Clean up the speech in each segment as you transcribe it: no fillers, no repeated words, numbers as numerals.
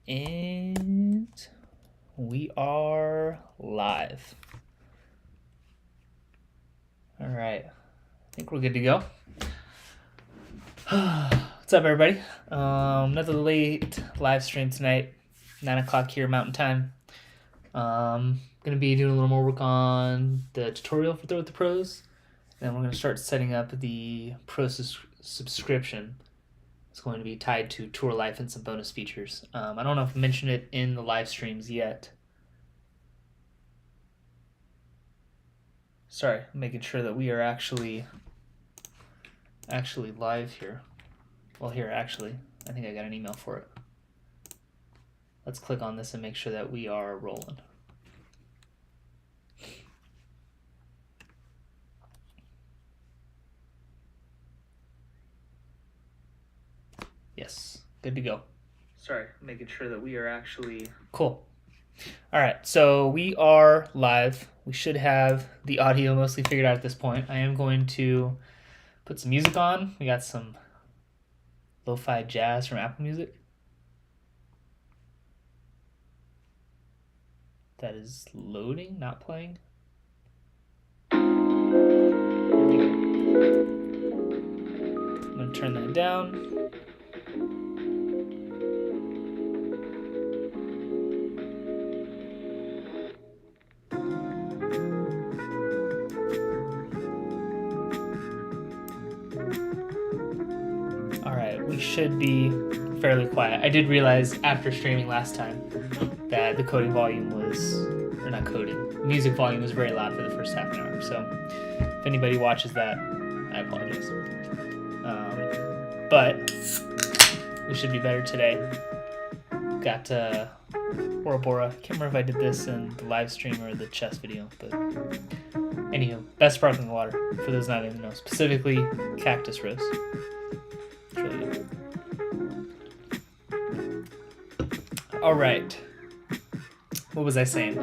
And we are live. All right, I think we're good to go. What's up, everybody? Another late live stream tonight, 9 o'clock here Mountain Time. Gonna be doing a little more work on the tutorial for Throw with the Pros. Then we're gonna start setting up the Pro subscription. It's going to be tied to Tour Life and some bonus features. I don't know if I mentioned it in the live streams yet. Sorry, I'm making sure that we are actually live here. Well, here, actually, I think I got an email for it. Let's click on this and make sure that we are rolling. Yes, good to go. Sorry, making sure that we are actually... Cool. All right, so we are live. We should have the audio mostly figured out at this point. I am going to put some music on. We got some lo-fi jazz from Apple Music. That is loading, not playing. I'm going to turn that down. We should be fairly quiet. I did realize after streaming last time that the coding volume was, or not coding, music volume was very loud for the first half an hour. So if anybody watches that, I apologize. But we should be better today. Got Bora Bora. Can't remember if I did this in the live stream or the chess video, but anywho, best sparkling water for those not in the know, specifically Cactus Rose. All right. What was I saying?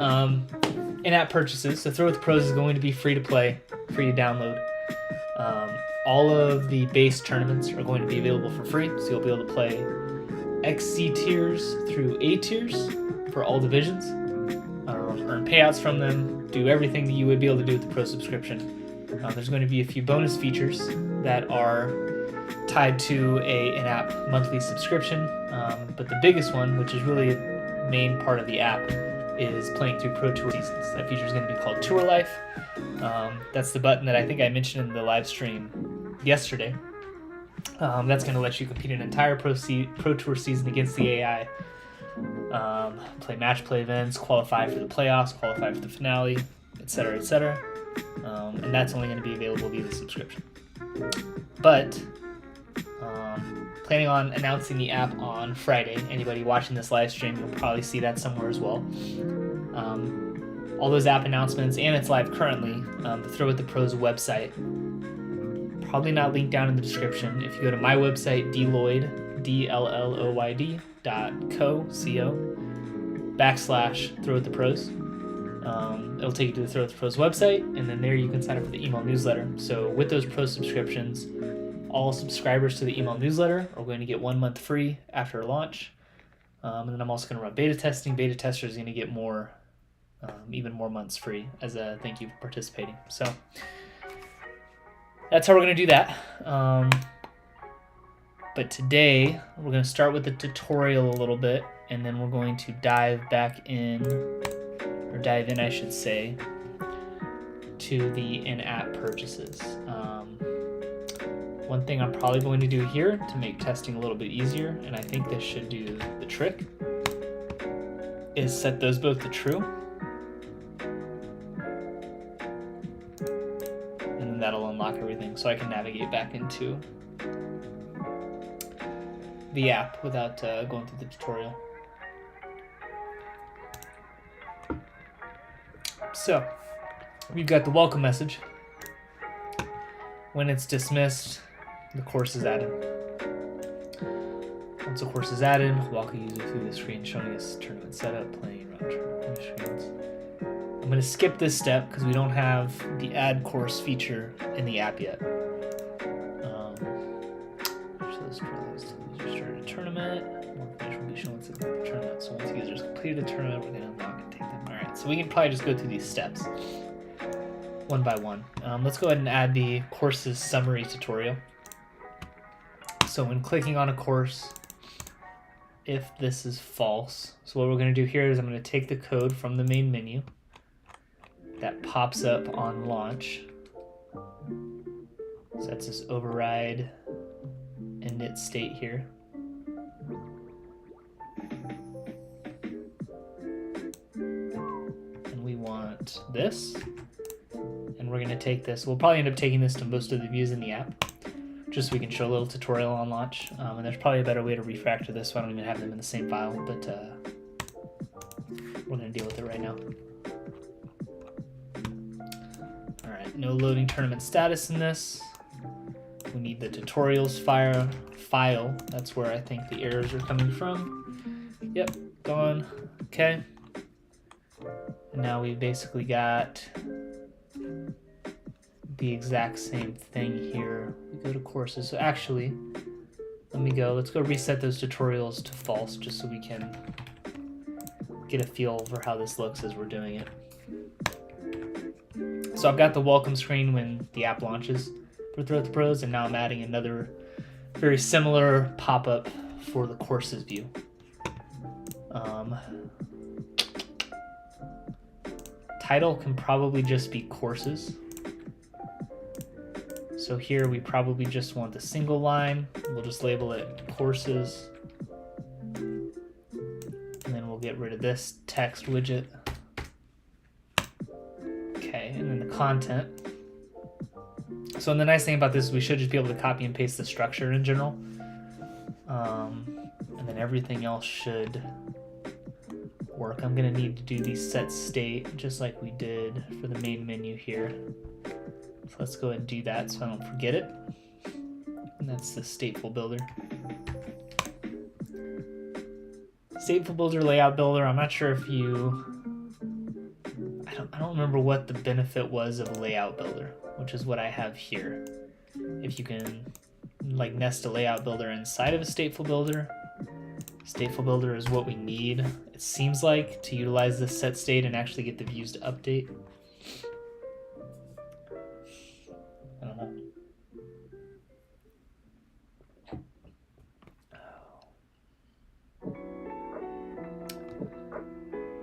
In-app purchases. So Throw with the Pros is going to be free to play, free to download. All of the base tournaments are going to be available for free, so you'll be able to play XC tiers through A tiers for all divisions, earn payouts from them, do everything that you would be able to do with the Pro subscription. There's going to be a few bonus features that are tied to an in-app monthly subscription, but the biggest one, which is really a main part of the app, is playing through Pro Tour seasons. That feature is going to be called Tour Life. That's the button that I think I mentioned in the live stream yesterday. That's going to let you compete an entire Pro Tour season against the AI, play match play events, qualify for the playoffs, qualify for the finale, etc., etc. And that's only going to be available via the subscription. But planning on announcing the app on Friday. Anybody watching this live stream, you'll probably see that somewhere as well. All those app announcements, and it's live currently, the Throw with the Pros website. Probably not linked down in the description. If you go to my website, dloyd, /Throw with the Pros, it'll take you to the Throw with the Pros website, and then there you can sign up for the email newsletter. So with those Pro subscriptions, all subscribers to the email newsletter are going to get 1 month free after launch. And then I'm also going to run beta testing. Beta testers are going to get more, even more months free as a thank you for participating. So that's how we're going to do that. But today we're going to start with the tutorial a little bit, and then we're going to dive in, I should say, to the in-app purchases. One thing I'm probably going to do here to make testing a little bit easier, and I think this should do the trick, is set those both to true. And then that'll unlock everything so I can navigate back into the app without going through the tutorial. So, we've got the welcome message. When it's dismissed, the course is added. Once the course is added, walk a user through the screen showing us tournament setup, playing around tournament screens. I'm going to skip this step because we don't have the add course feature in the app yet. So let's start a tournament. finish will be shown once the tournament. So once users complete the tournament, we're going to unlock and take them. Alright, so we can probably just go through these steps one by one. Let's go ahead and add the course's summary tutorial. So when clicking on a course, if this is false, so what we're going to do here is I'm going to take the code from the main menu that pops up on launch. So that's this override init state here. And we want this. And we're going to take this. We'll probably end up taking this to most of the views in the app, just so we can show a little tutorial on launch. And there's probably a better way to refactor this, so I don't even have them in the same file, but we're going to deal with it right now. All right, no loading tournament status in this. We need the tutorials file. That's where I think the errors are coming from. Yep, gone. Okay. And now we basically got the exact same thing here. We go to courses. So actually, let's go reset those tutorials to false, just so we can get a feel for how this looks as we're doing it. So I've got the welcome screen when the app launches for Throw With The Pros, and now I'm adding another very similar pop-up for the courses view. Title can probably just be courses. So here we probably just want the single line. We'll just label it courses. And then we'll get rid of this text widget. Okay, and then the content. So the nice thing about this is we should just be able to copy and paste the structure in general. And then everything else should work. I'm gonna need to do the set state just like we did for the main menu here. So let's go ahead and do that so I don't forget it. And that's the stateful builder. Stateful builder, layout builder. I'm not sure if I don't remember what the benefit was of a layout builder, which is what I have here. If you can like nest a layout builder inside of a stateful builder. Stateful builder is what we need, it seems like, to utilize this set state and actually get the views to update. I don't know.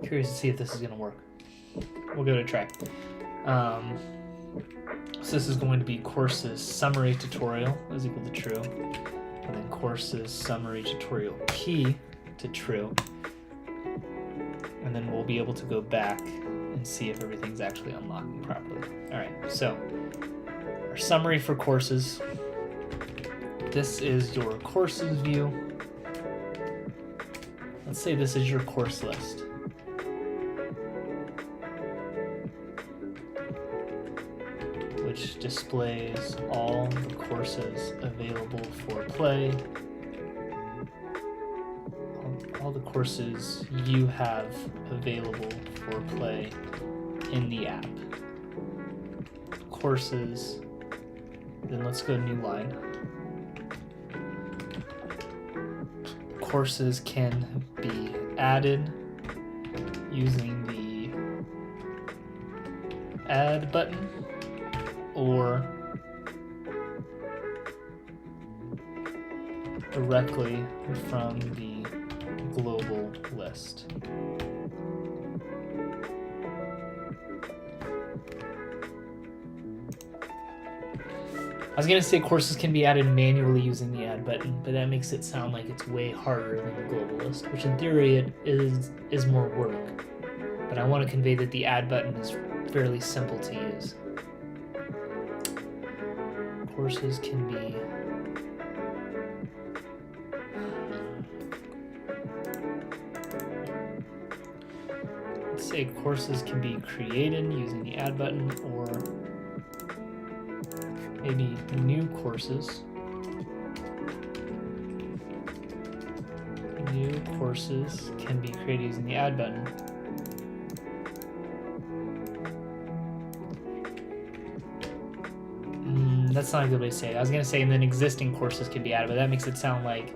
Curious to see if this is going to work. We'll give it a try. So this is going to be courses summary tutorial is equal to true, and then courses summary tutorial key to true, and then we'll be able to go back and see if everything's actually unlocking properly. All right, so our summary for courses. This is your courses view. Let's say this is your course list. Which displays all the courses available for play, all the courses you have available for play in the app. Courses, then let's go new line. Courses can be added using the add button, or directly from the global list. I was going to say courses can be added manually using the add button, but that makes it sound like it's way harder than the global list, which in theory it is more work. But I want to convey that the add button is fairly simple to use. Courses can be let's say courses can be created using the add button, or maybe new courses. New courses can be created using the add button. That's not a good way to say it. I was going to say, and then existing courses can be added, but that makes it sound like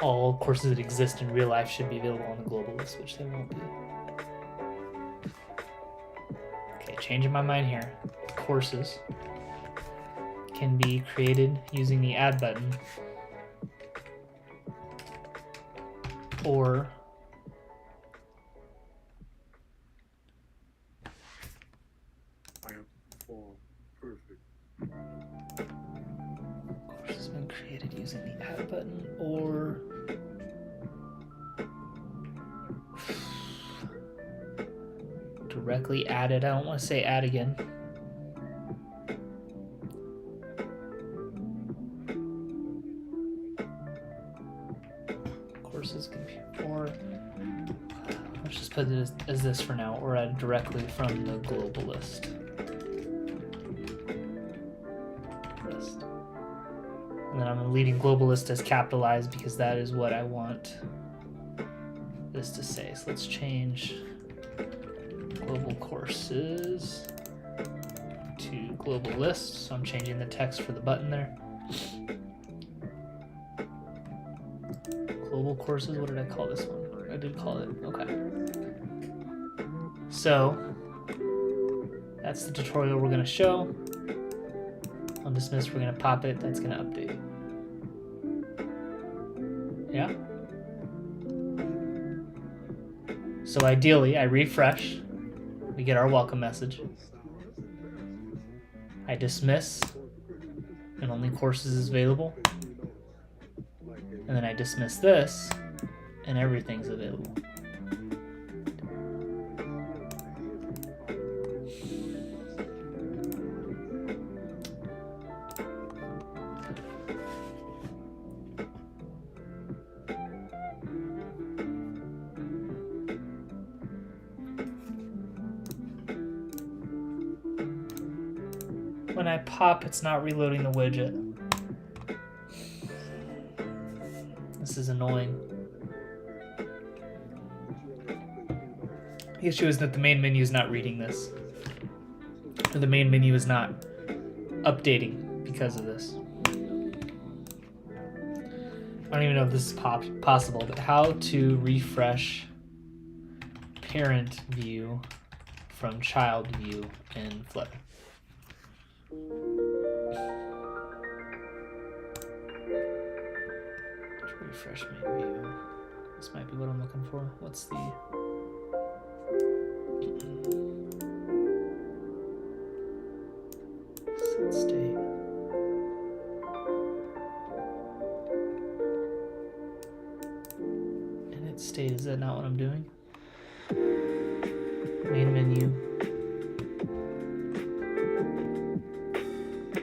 all courses that exist in real life should be available on the global list, which they won't be. Okay, changing my mind here. Courses can be created using the add button or course has been created using the add button or directly added. I don't want to say add again. Courses computer or let's just put it as this for now, or add directly from the global list. And then I'm leaving global list as capitalized because that is what I want this to say. So let's change global courses to global list. So I'm changing the text for the button there. Global courses, what did I call this one? I did call it, okay. So that's the tutorial we're gonna show. On dismiss, we're gonna pop it, that's gonna update. Yeah? So ideally, I refresh, we get our welcome message. I dismiss, and only courses is available. And then I dismiss this, and everything's available. When I pop, it's not reloading the widget. This is annoying. The issue is that the main menu is not reading this. Or the main menu is not updating because of this. I don't even know if this is possible, but how to refresh parent view from child view in Flutter. Refresh main view. This might be what I'm looking for. What's the set state? Init state, is that not what I'm doing? Main menu.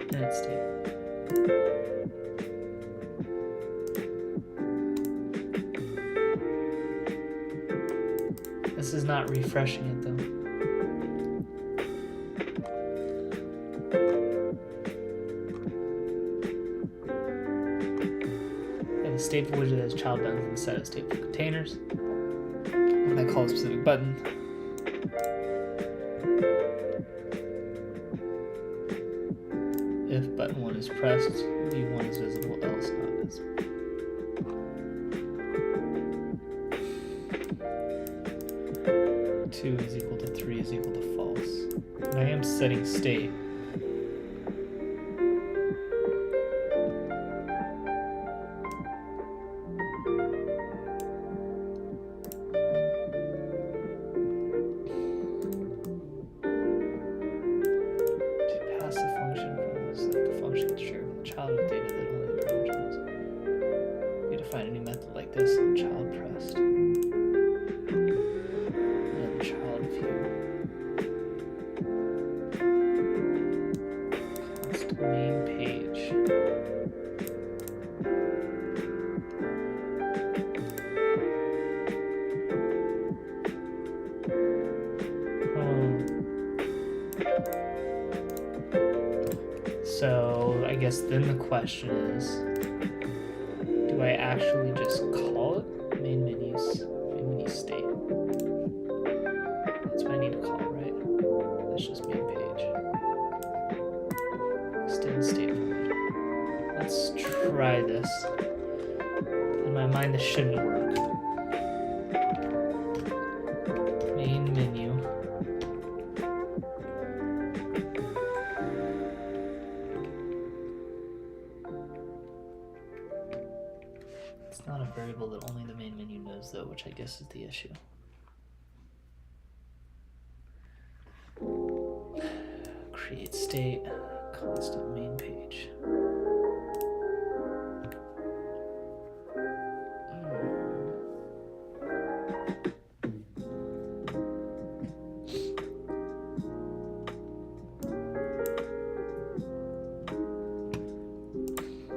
Init state. This is not refreshing it though. And the stateful widget has child buttons and set as stateful containers. When I call a specific button, if button 1 is pressed, view 1 is visible, else not visible. 2 is equal to 3 is equal to false. And I am setting state. To pass the function from this, the function gets shared with the child with data that only the parent has. We define any method like this in child pressed. Main page. So I guess then the question is, do I actually just call it main menu state? That's what I need to call, right? That's just main page. Extend state. Let's try this. In my mind, this shouldn't work. Main menu. It's not a variable that only the main menu knows, though, which I guess is the issue. Create state, constant main page.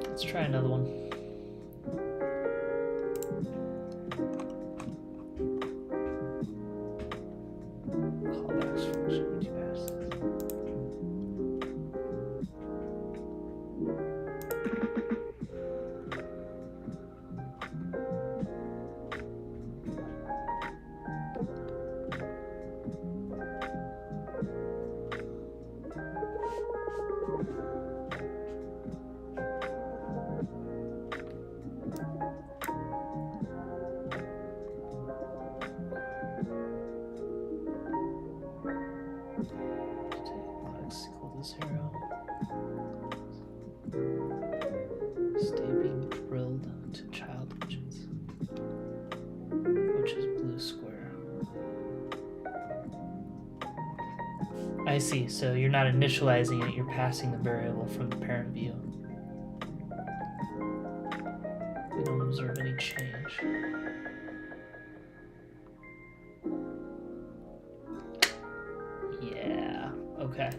Let's try another one. Callbacks function, would you pass this? X equal to 0. Stay being drilled to child widgets, which is blue square. I see, so you're not initializing it, you're passing the variable from the parent view. We don't observe any change. Yeah, okay.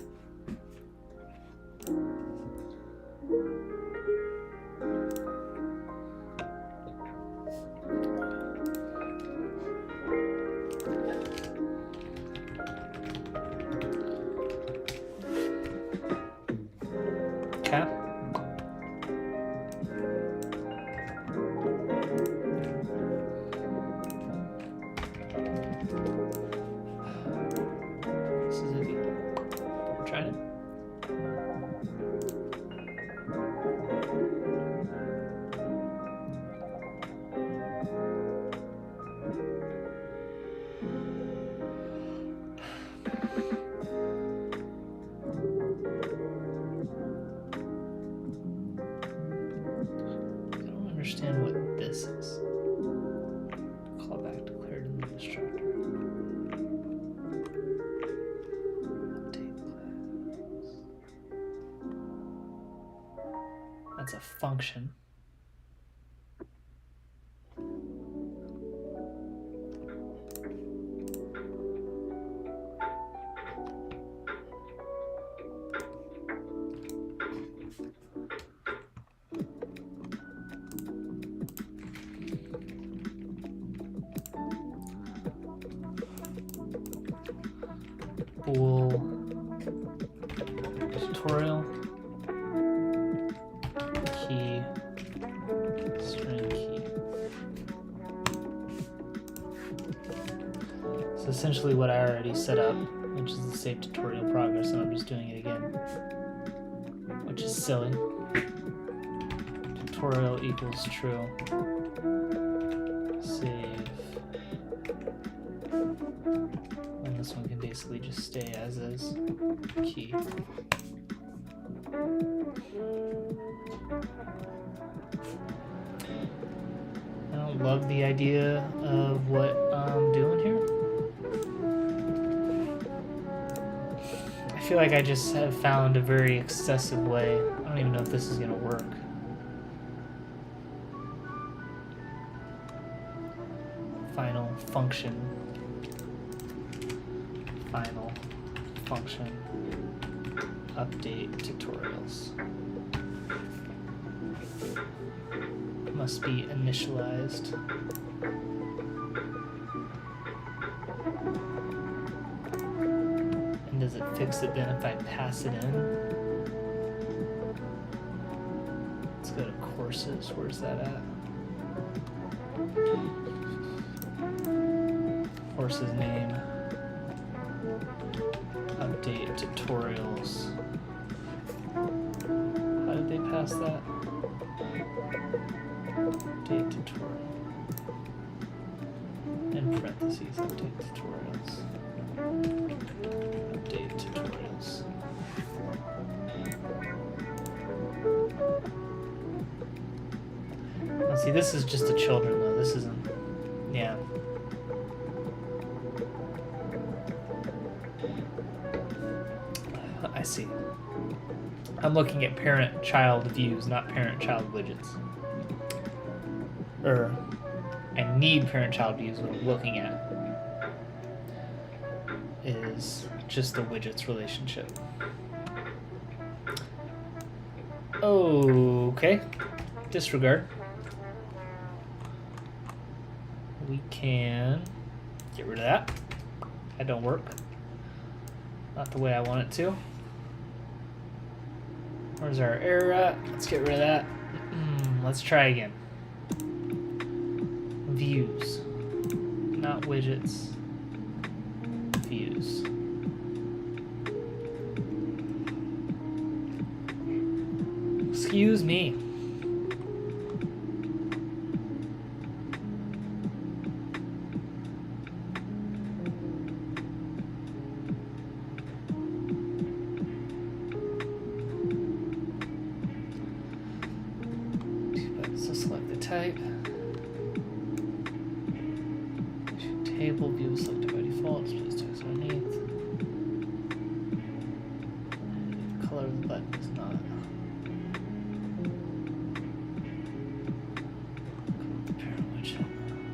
Okay. This is it. We're trying it. Understand what this is. Callback declared in the constructor. Update class. That's a function. Bool tutorial key string key. So essentially what I already set up, which is the save tutorial progress, and I'm just doing it again, which is silly. Tutorial equals true. Save. And this one can basically just stay as is. Key. I don't love the idea of what I'm doing here. I feel like I just have found a very excessive way. I don't even know if this is gonna work. Final function. Final function. Update tutorials. Must be initialized. And does it fix it then if I pass it in? Let's go to courses. Where's that at? Courses name. Update tutorials. How did they pass that? Update tutorials. parentheses, update tutorials. Update tutorials. Now see, this is just the children though. This isn't, yeah. I see. I'm looking at parent-child views, not parent-child widgets. I need parent-child views. What I'm looking at is just the widgets relationship. Okay. Disregard. We can get rid of that. That don't work. Not the way I want it to. Where's our error at? Let's get rid of that. Let's try again. Views. Not widgets. Views. Excuse me. So select the type. Table view selected by default. Displays text underneath. The color of the button is not.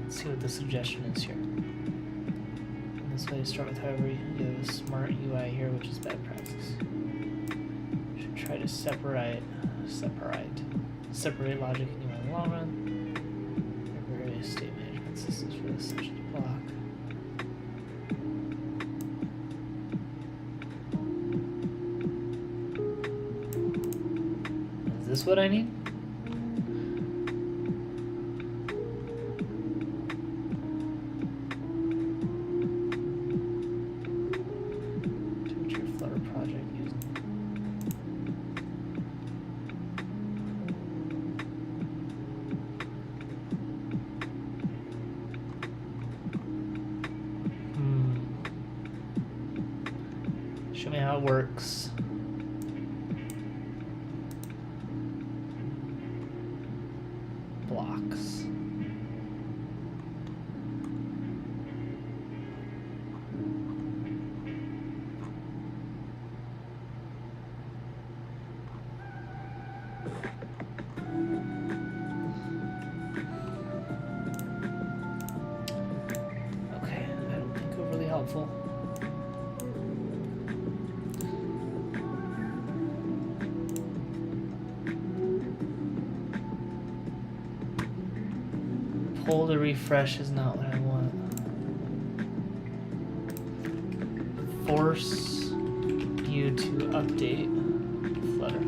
Let's see what the suggestion is here. And this way, start with however you have a smart UI here, which is bad practice. Should try to separate logic and UI in the long run. Various state management systems for this session to block. Is this what I need? Show me how it works. Blocks. Okay, I don't think overly helpful. Pull to refresh is not what I want. Force you to update Flutter.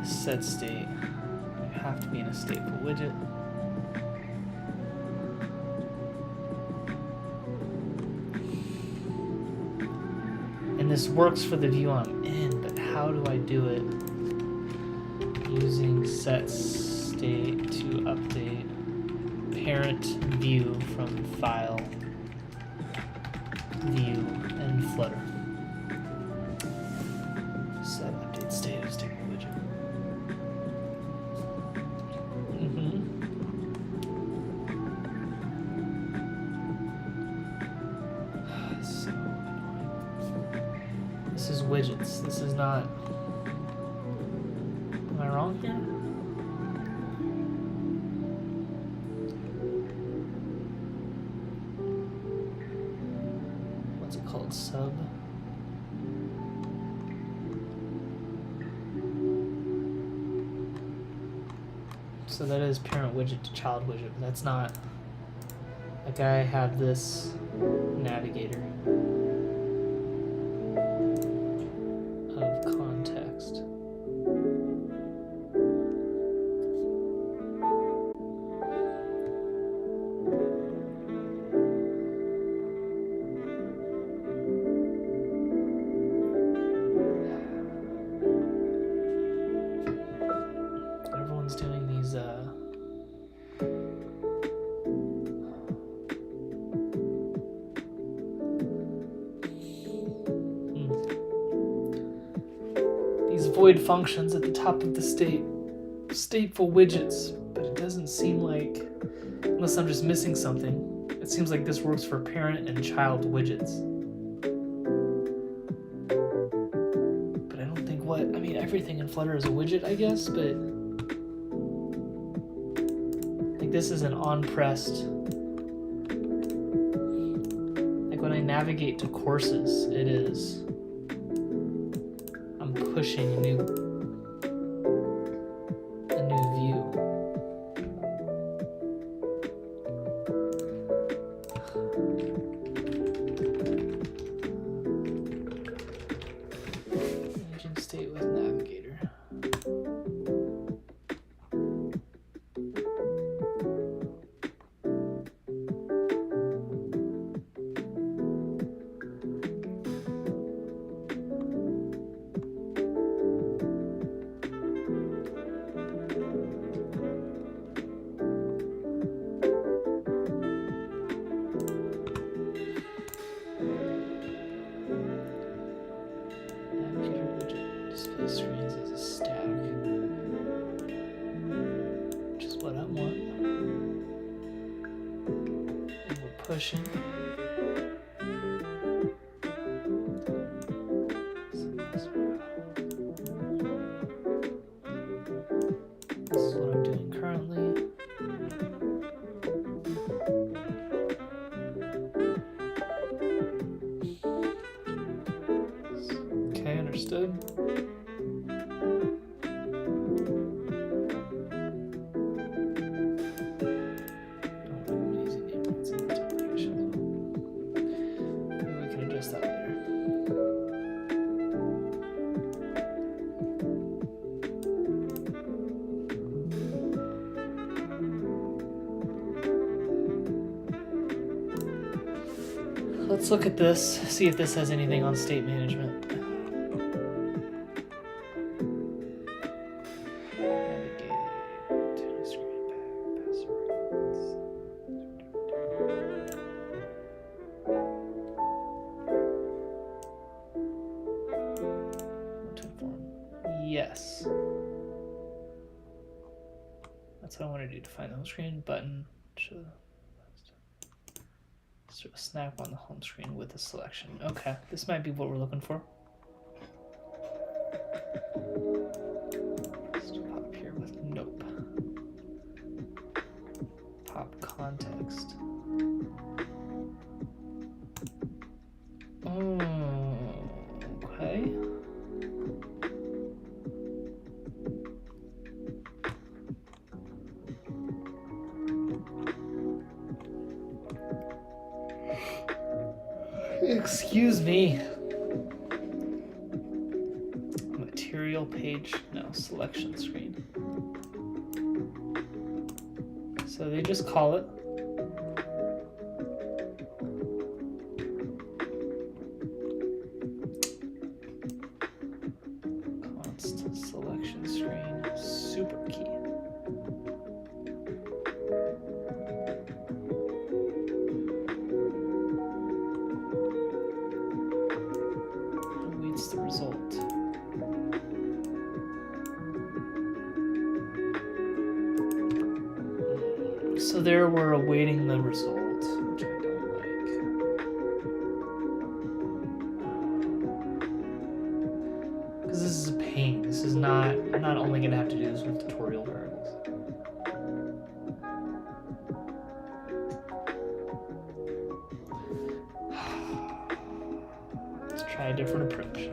Set state. You have to be in a stateful widget. And this works for the view I'm in, but how do I do it? Using set state to update parent view from file view and Flutter. Set update state of stateful widget. So annoying. This is widgets. This is not. Am I wrong here? What's it called? Sub? So that is parent widget to child widget, but that's not. Like I have this navigator of context. void functions at the top of the stateful widgets, but it doesn't seem like, unless I'm just missing something, it seems like this works for parent and child widgets. But I don't think I mean, everything in Flutter is a widget, I guess, but like this is an on-pressed, like when I navigate to courses, it is, I'm pushing a new view. Agent state with navigator. Screens as a stack, which is what I want. And we're pushing. This is what I'm doing currently. Okay, understood. Let's look at this, see if this has anything on state management. Yes. That's what I want to do. Define the home screen button. Sort of snap on the home screen with a selection. Okay, this might be what we're looking for. Let's pop here with nope. Pop context. Okay. Excuse me. Material page, no, selection screen. So they just call it. Const selection screen, super key. Awaits the result. So there we're awaiting the result, which I don't like. Because this is a pain. This is not, I'm not only going to have to do this with tutorial variables. Let's try a different approach.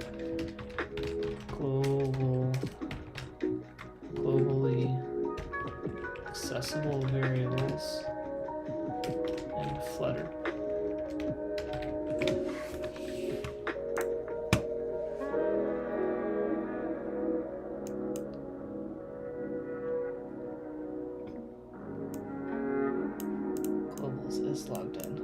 Globally accessible variables and Flutter. Globals is logged in.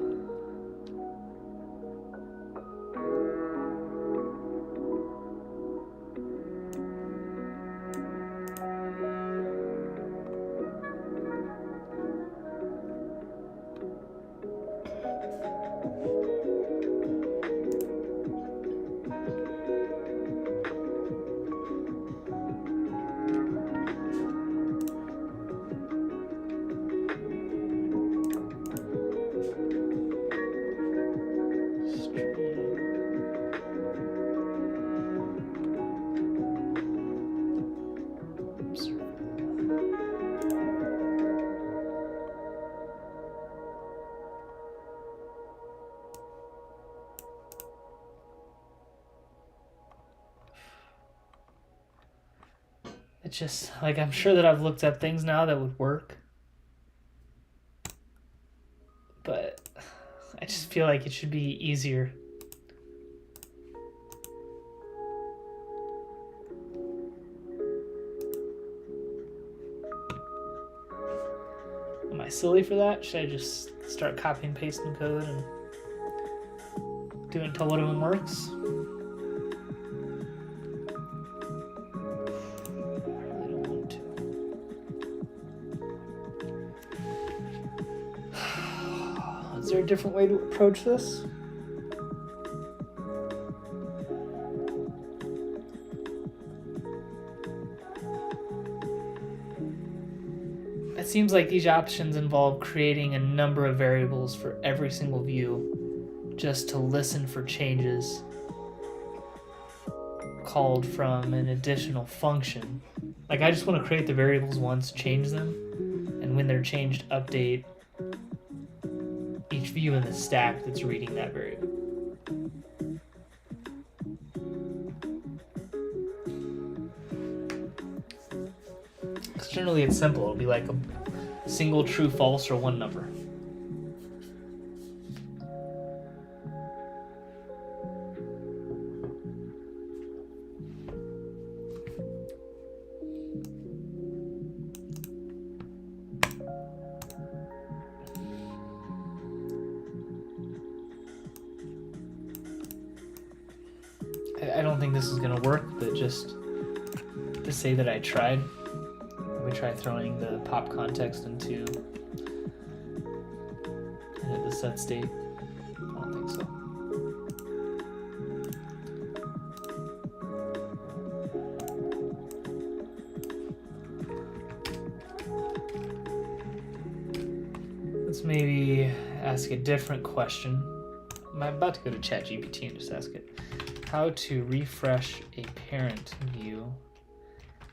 It's just, like, I'm sure that I've looked up things now that would work. But I just feel like it should be easier. Am I silly for that? Should I just start copying and pasting code and do it until one of them works? I don't want to. Is there a different way to approach this? It seems like these options involve creating a number of variables for every single view just to listen for changes called from an additional function. Like, I just want to create the variables once, change them, and when they're changed, update each view in the stack that's reading that variable. Generally it's simple. It'll be like a single true, false, or one number. I don't think this is going to work, but just to say that I tried. We try throwing the pop context into the set state. I don't think so. Let's maybe ask a different question. I'm about to go to ChatGPT and just ask it how to refresh a parent view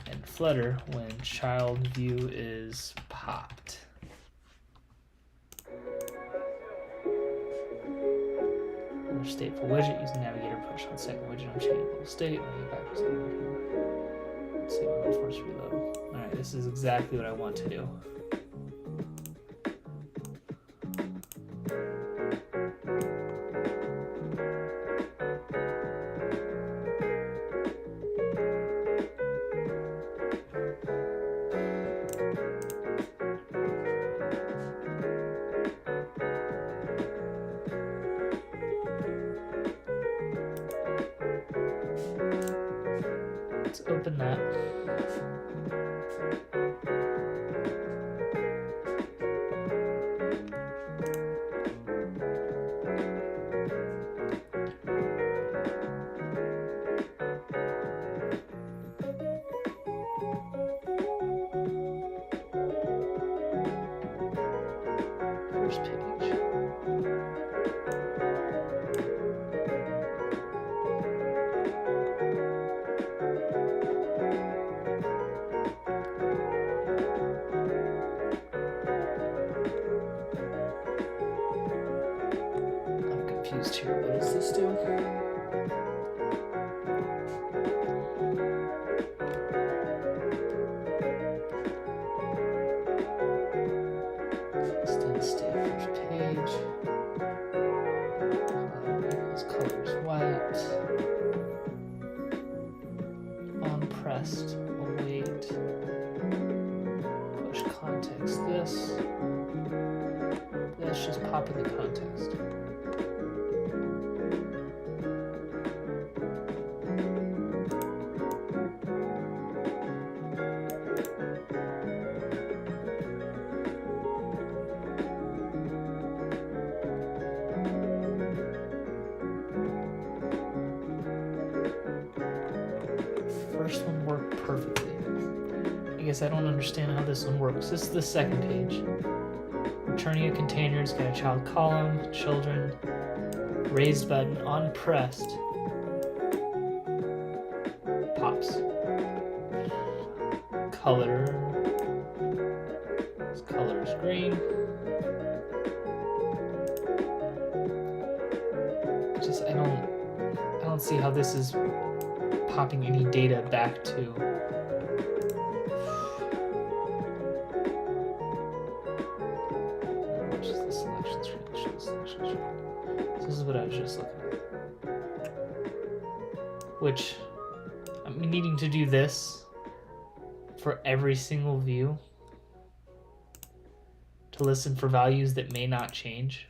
and Flutter when child view is popped. Another stateful widget using navigator push on second widget on changeable state. When you get back to second widget. Let's see what we'll force reload. Alright, this is exactly what I want to do. Let's open that. First page. Confused here. What does this do? Extend state first page. Colors white. On pressed. Await. Push context this. Let's just pop in the context. First one worked perfectly. I guess I don't understand how this one works. This is the second page. Returning a container, it's got a child column, children, raised button, on pressed, pops. Color, this color is green. Just I don't see how this is popping any data back to what I was just looking at. Which, I'm needing to do this for every single view to listen for values that may not change.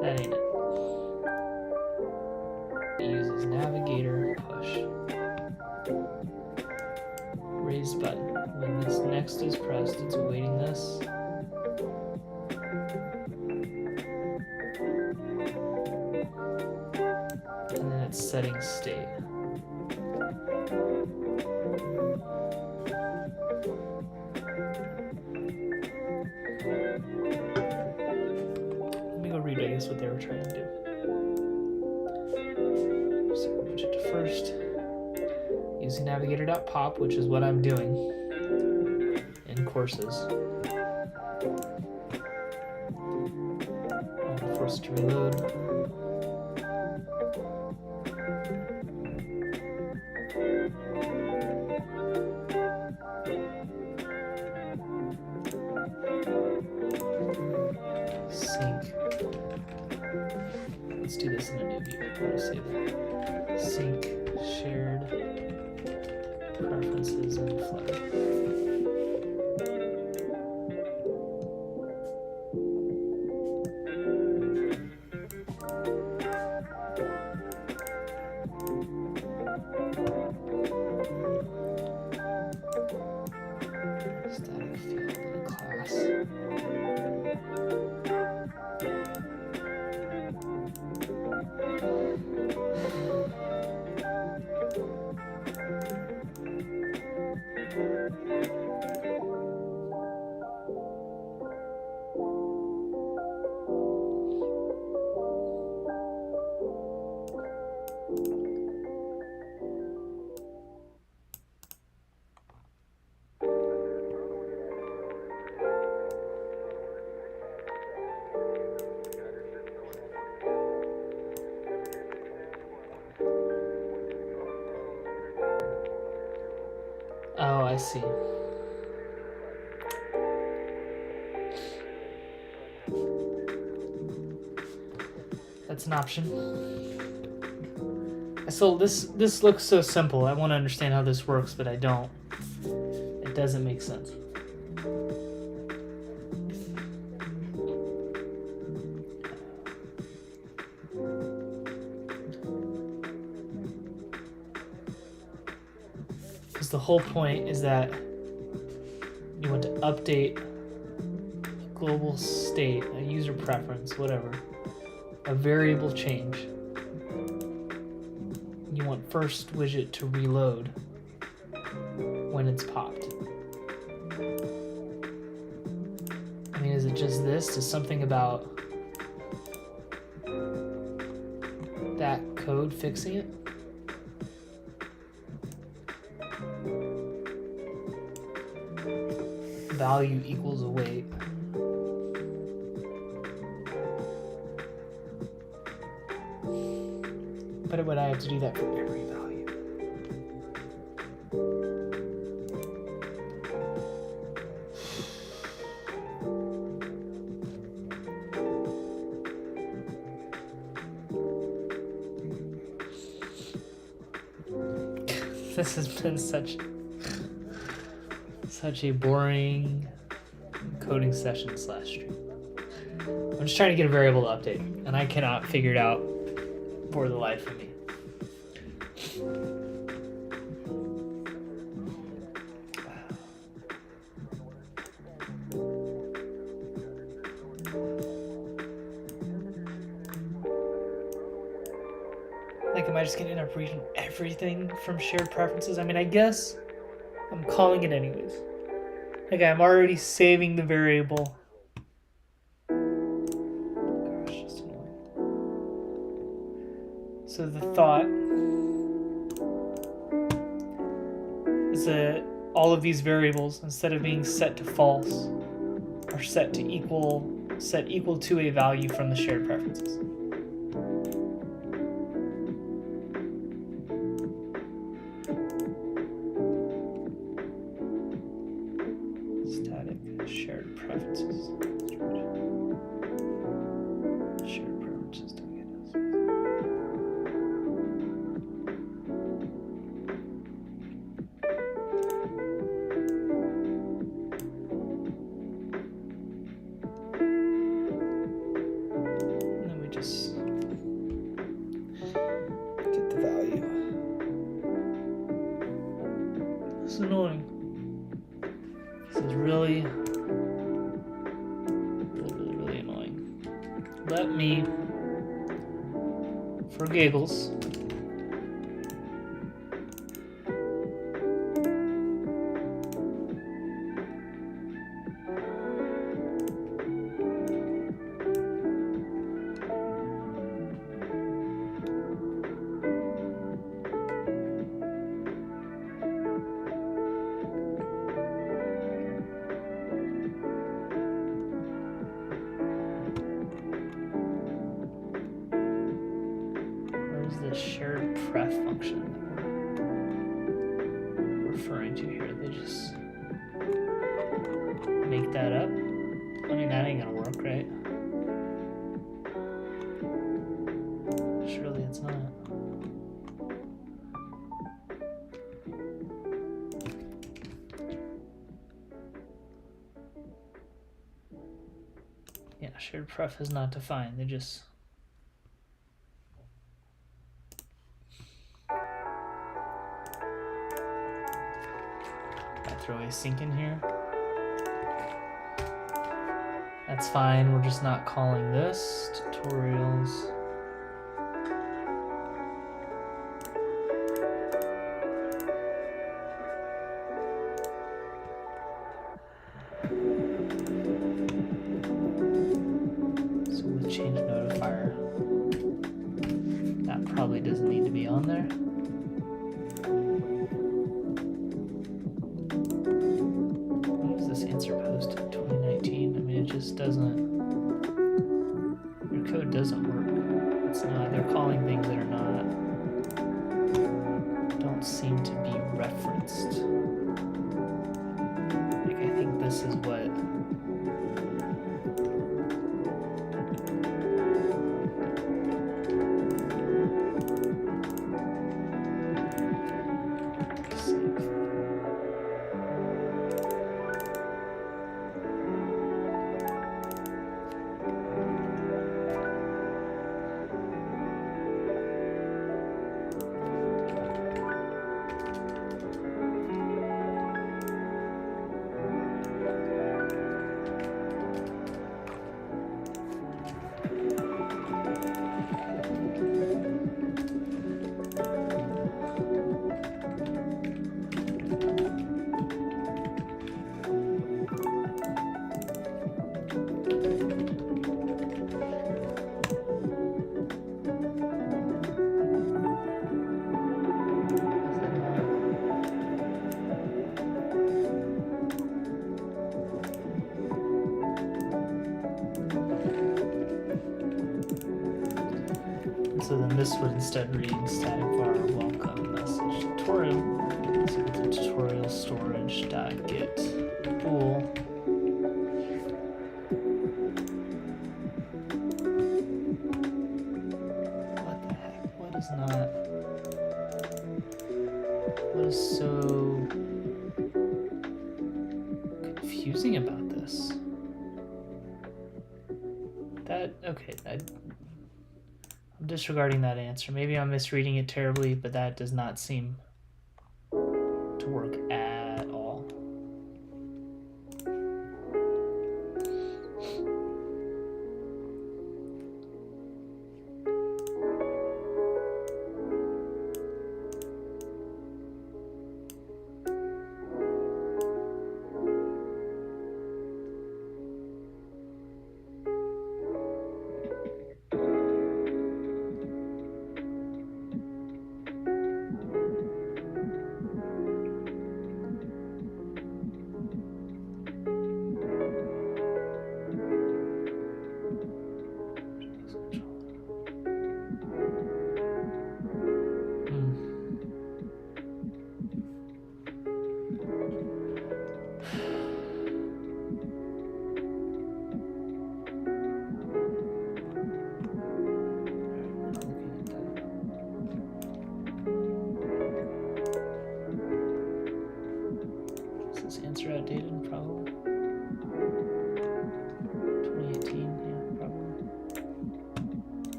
That ain't it. It uses navigator push. Raise button. When this next is pressed, it's awaiting this. And then it's setting state. Let me go read, I guess, what they were trying to do. So push it to first. Using navigator.pop, which is what I'm doing in courses. I'll force it to reload. Sync. Let's do this in a new view. I'm going to save that. Sync shared preferences and Flutter. Static field in class. Oh, I see. That's an option. So this looks so simple. I want to understand how this works, but I don't. It doesn't make sense. Because the whole point is that you want to update a global state, a user preference, whatever, a variable change. You want first widget to reload when it's popped. I mean, is it just this? Is something about that code fixing it? Value equals await. But would I have to do that for every value? This has been such a boring coding session / stream. I'm just trying to get a variable to update, and I cannot figure it out for the life of me. Like, am I just gonna end up reading everything from shared preferences? I mean, I guess I'm calling it anyways. Like, I'm already saving the variable. Gosh, just annoying. So the thought is that all of these variables, instead of being set to false, are set equal to a value from the shared preferences. Static shared pref. let me, for giggles, the shared pref function we're referring to here. They just make that up. I mean, that ain't gonna work, right? Surely it's not. Yeah, shared pref is not defined. They just throw async in here. That's fine, we're just not calling this tutorials. So with change notifier, that probably doesn't need to be on there. Answer post in 2019. I mean, it just doesn't. Your code doesn't work. It's not. They're calling things that are not. Don't seem to be referenced. Like, I think this is what. So then this would instead read static var welcome message tutorial. So with the tutorial storage dot get bool. What the heck? What is so confusing about this? I'm disregarding that answer. Maybe I'm misreading it terribly, but that does not seem to work at all.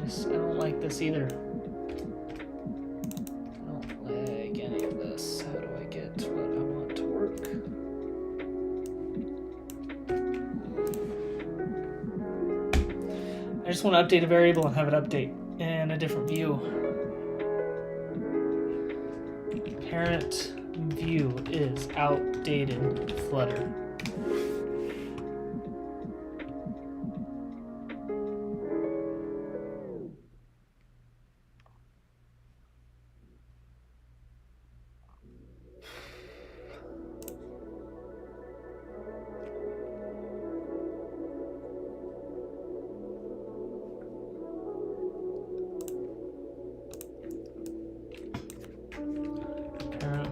this. I don't like this either. I don't like any of this. How do I get what I want to work? I just want to update a variable and have it update in a different view. Parent view is outdated Flutter.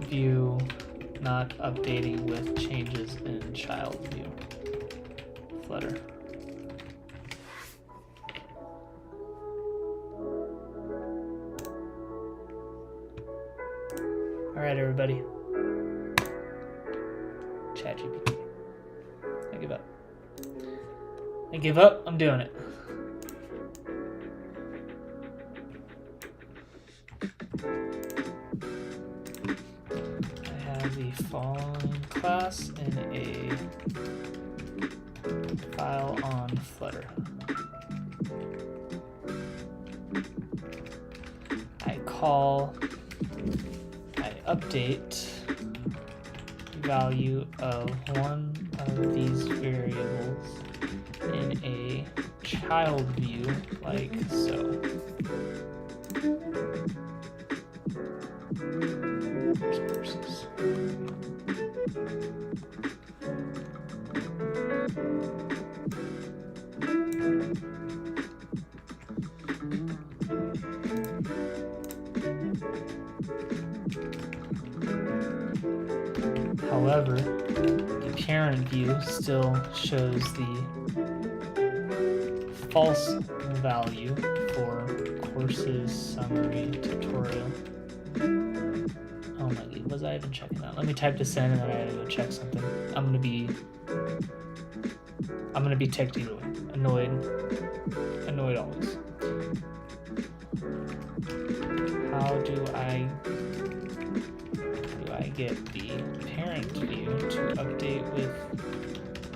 View not updating with changes in child view. Flutter. All right, everybody. ChatGPT. I give up. I give up. I'm doing it. The following class in a file on Flutter. I update value of one of these variables in a child view like so. However, the parent view still shows the false value for courses summary tutorial. Oh my god, was I even checking that? Let me type this in and then I gotta go check something. I'm gonna be technically annoyed always. How do I get the parent view to update with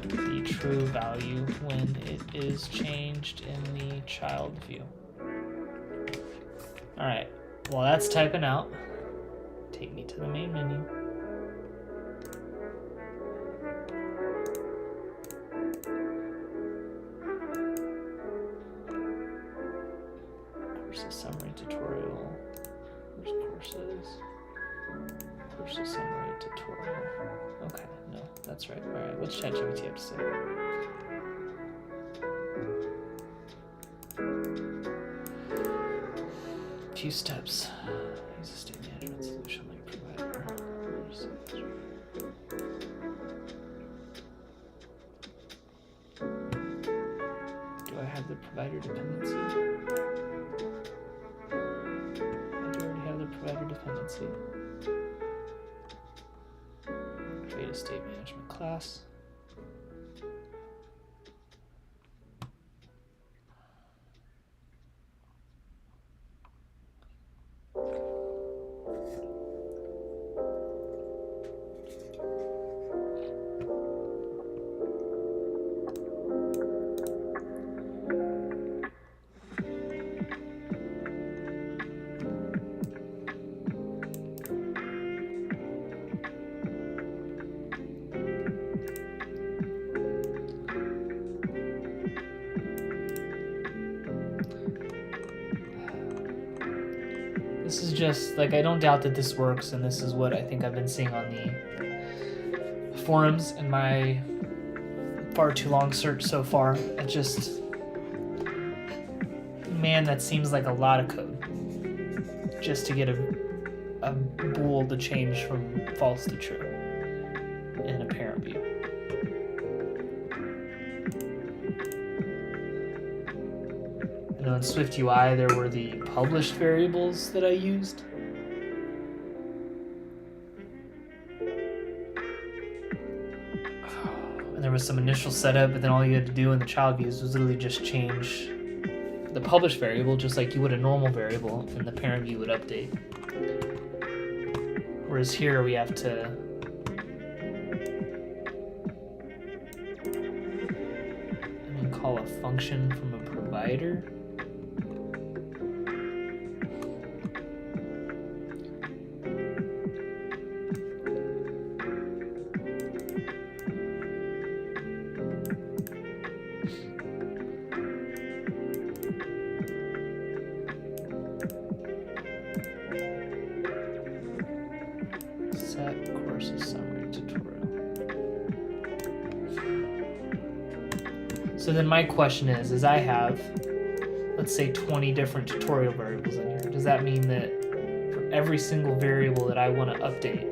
the true value when it is changed in the child view? All right, while that's typing out, take me to the main menu. Courses summary tutorial. Where's courses? Courses summary tutorial. Okay, no, that's right. All right, what's ChatGPT have to say? Few steps. Use a state management solution like provider. Do I have the provider dependency? I do already have the provider dependency. Create a state management class. This is just, like, I don't doubt that this works, and this is what I think I've been seeing on the forums in my far too long search so far. It just, man, that seems like a lot of code just to get a bool to change from false to true in a parent view. I know in SwiftUI there were the published variables that I used. And there was some initial setup, but then all you had to do in the child views was literally just change the published variable just like you would a normal variable, and the parent view would update. Whereas here we have to call a function from a provider. Set courses summary tutorial. So then my question is I have, let's say 20 different tutorial variables in here. Does that mean that for every single variable that I want to update,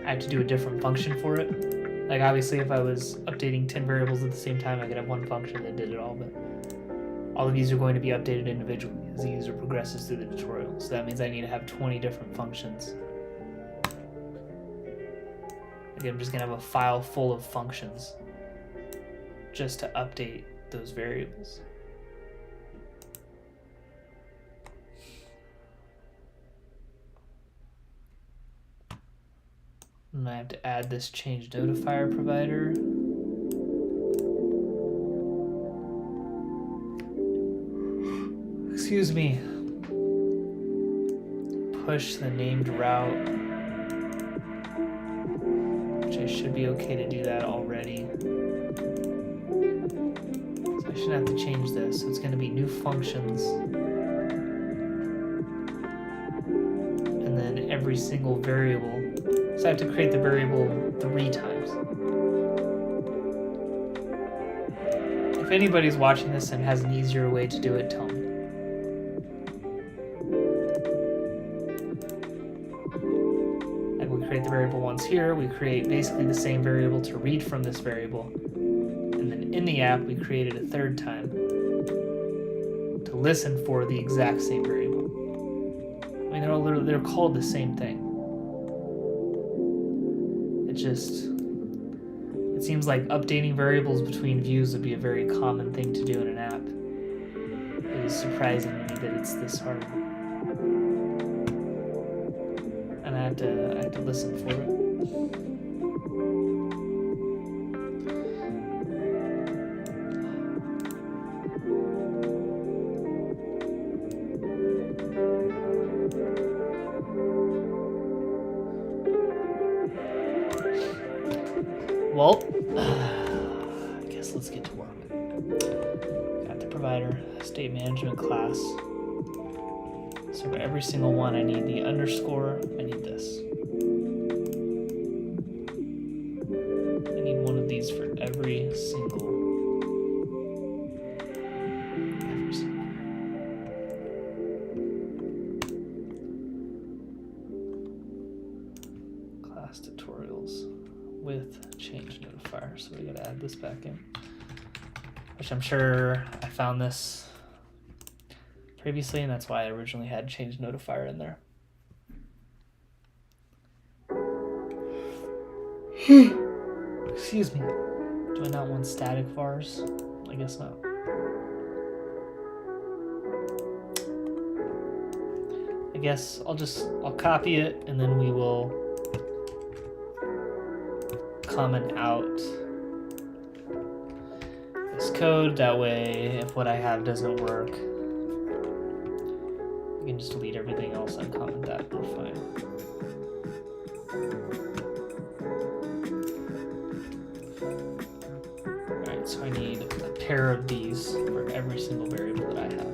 I have to do a different function for it? Like obviously if I was updating 10 variables at the same time, I could have one function that did it all, but all of these are going to be updated individually as the user progresses through the tutorial. So that means I need to have 20 different functions. Again, I'm just gonna have a file full of functions just to update those variables. And I have to add this change notifier provider. Excuse me. Push the named route, which I should be okay to do that already. So I shouldn't have to change this. So it's going to be new functions. And then every single variable. So I have to create the variable 3 times. If anybody's watching this and has an easier way to do it, tell me. Like we create the variable once here, we create basically the same variable to read from this variable. And then in the app, we create it a 3rd time to listen for the exact same variable. I mean, they're called the same thing. It seems like updating variables between views would be a very common thing to do in an app. It is surprising to me that it's this hard. And I have to listen for it. Well, I guess let's get to work. Got the provider, state management class. So for every single one, I need the underscore, I need this. I need one of these for every single. Class tutorials with change notifier. So we gotta add this back in, which I'm sure I found this previously, and that's why I originally had change notifier in there. Excuse me. Do I not want static vars? I guess not. I guess I'll copy it, and then we will comment out this code. That way, if what I have doesn't work, I can just delete everything else and comment that. We're fine. Alright, so I need a pair of these for every single variable that I have.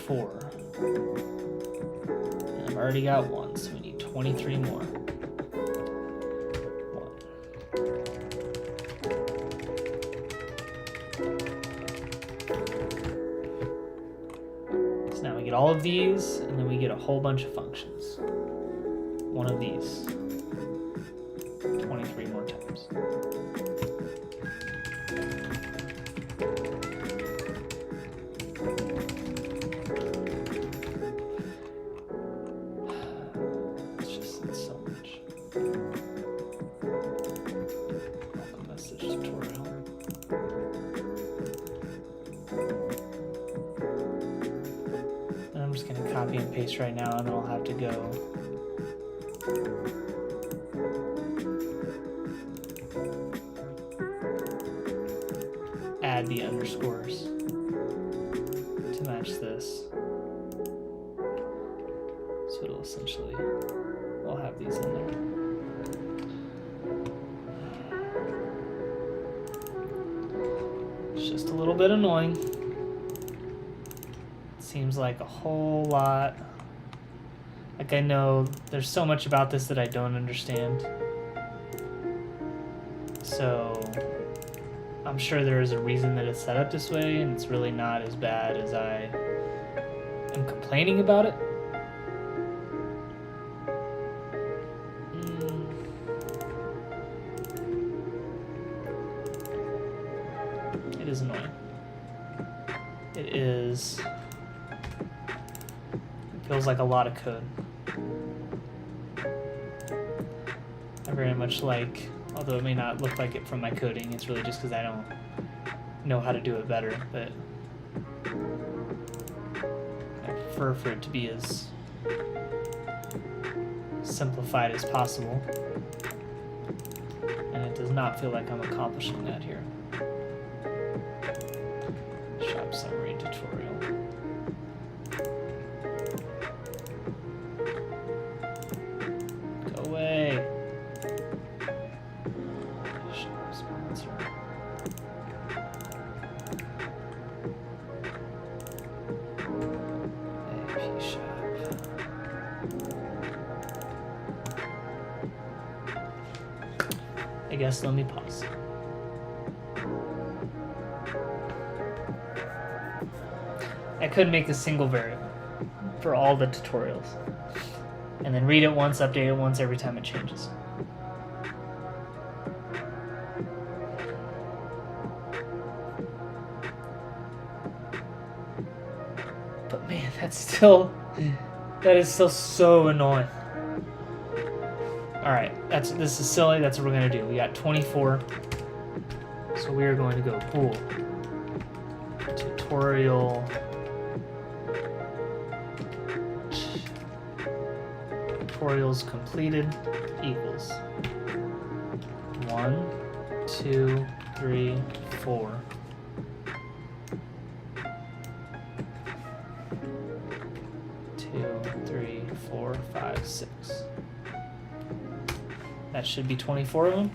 And I've already got one, so we need 23 more. So now we get all of these, and then we get a whole bunch of functions. 1, one of these 23 more times. It's just it's so much. Welcome message tutorial. And I'm just gonna copy and paste right now, and then I'll have to go add the underscores to match this. So it'll essentially, I'll have these in there. It's just a little bit annoying. Seems like a whole lot. Like I know there's so much about this that I don't understand. So I'm sure there is a reason that it's set up this way, and it's really not as bad as I am complaining about it. It is annoying. It is. It feels like a lot of code. I very much like, although it may not look like it from my coding, it's really just because I don't know how to do it better, but I prefer for it to be as simplified as possible, and it does not feel like I'm accomplishing that here. Shop summary tutorial. Go away. Shop sponsor. AP shop. I guess let me pause. I could make a single variable for all the tutorials, and then read it once, update it once every time it changes. But man, that is still so annoying. All right, this is silly. That's what we're gonna do. We got 24, so we are going to go pool tutorial. Tutorials completed equals 1, 2, 3, 4. 2, 3, 4, 5, 6. That should be 24 of them.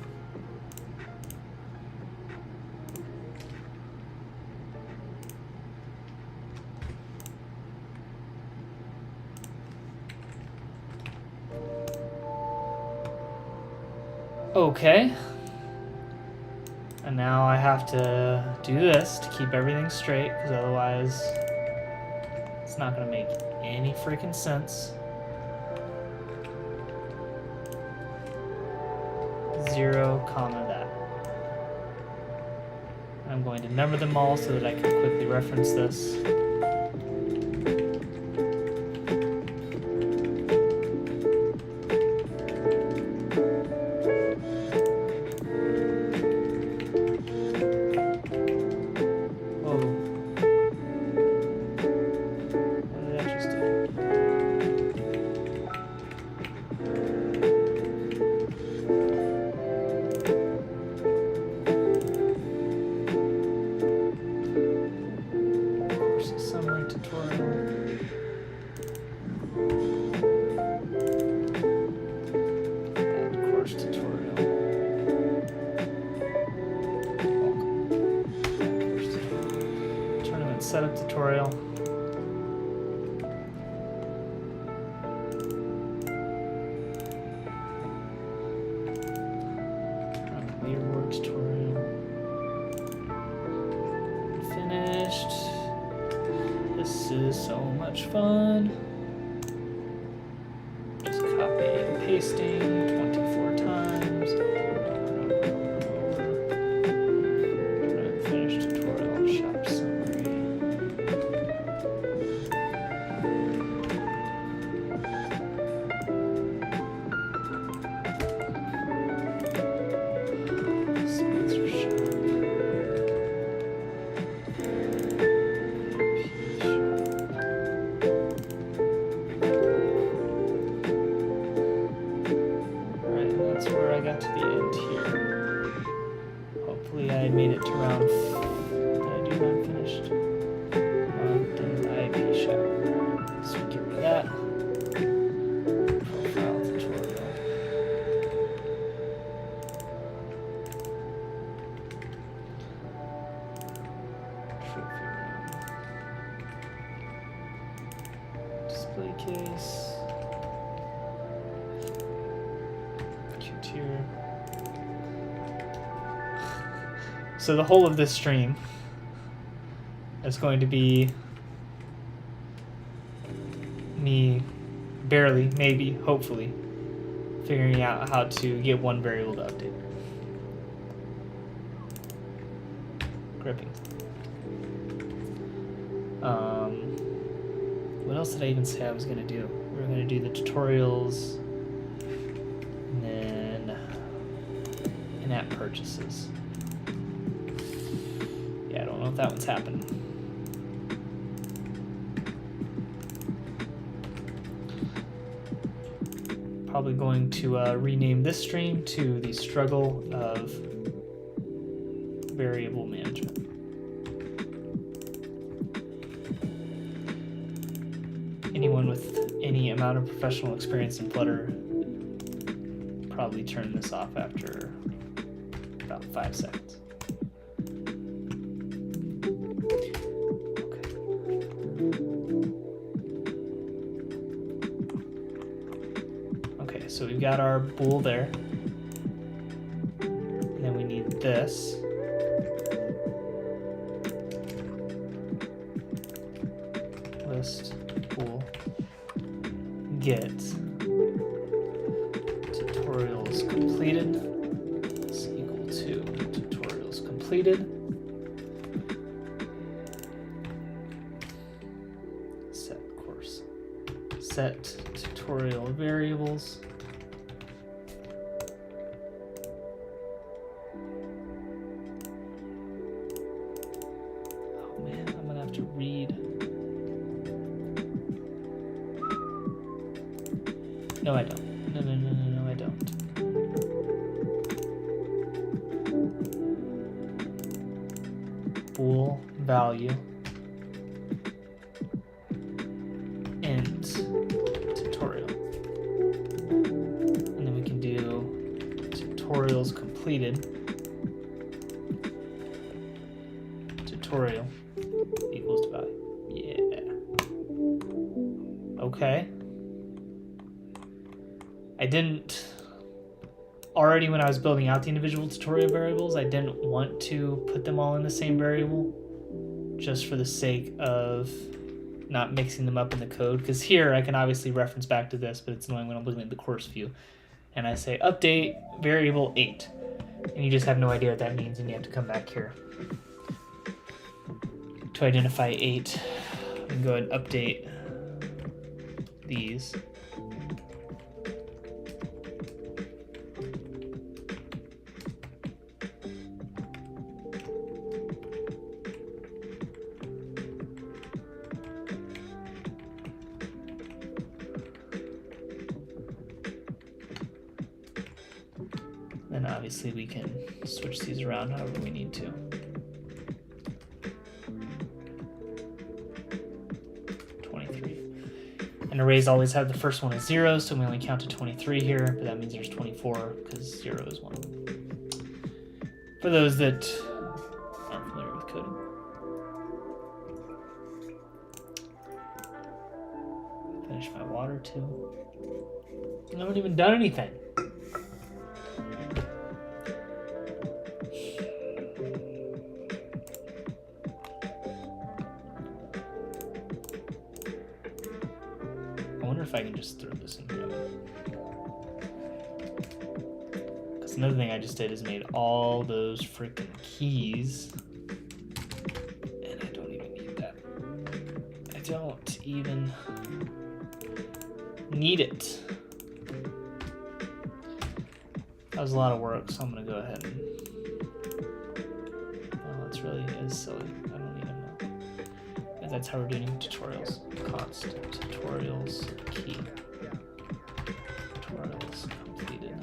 Okay. And now I have to do this to keep everything straight, because otherwise it's not going to make any freaking sense. 0, comma that. I'm going to number them all so that I can quickly reference this. Setup tutorial. Leaderboard tutorial. Finished. This is so much fun. Just copy and pasting 24 times. Finish tutorial shop summary. Sponsor shop. Alright, and that's where I got to the end here. Hopefully I made it to round. Did I do unfinished? On IP shop. So get rid of that. Profile tutorial. Trophy room. Display case. Q-tier. So the whole of this stream is going to be me barely, maybe, hopefully, figuring out how to get one variable to update. Gripping. What else did I even say I was going to do? We were going to do the tutorials, and then in-app purchases. Yeah, I don't know if that one's happened. Probably going to rename this stream to the struggle of variable management. Anyone with any amount of professional experience in Flutter probably turn this off after about 5 seconds. Okay, so we've got our bool there. And then we need this. List bool get tutorials completed is equal to tutorials completed. Set course. Set tutorial variables. Oh man, I'm gonna have to read. No, I don't. No, I don't. Bool value int tutorial. And then we can do tutorials completed. Tutorial equals to value. Yeah. Okay. I didn't already, when I was building out the individual tutorial variables, I didn't want to put them all in the same variable just for the sake of not mixing them up in the code. Because here I can obviously reference back to this, but it's annoying when I'm looking at the course view. And I say update variable 8. And you just have no idea what that means, and you have to come back here to identify 8. And go ahead and update these. Then obviously we can switch these around however we need to. And arrays always have the first one as 0, so we only count to 23 here, but that means there's 24 because 0 is 1. For those that aren't familiar with coding. Finish my water too. I haven't even done anything. I wonder if I can just throw this in here. So another thing I just did is made all those freaking keys. And I don't even need that. I don't even need it. That was a lot of work, so I'm gonna go ahead and... Oh, it's really is silly. I don't even know. But that's how we're doing tutorials. Const tutorials key. Tutorials completed.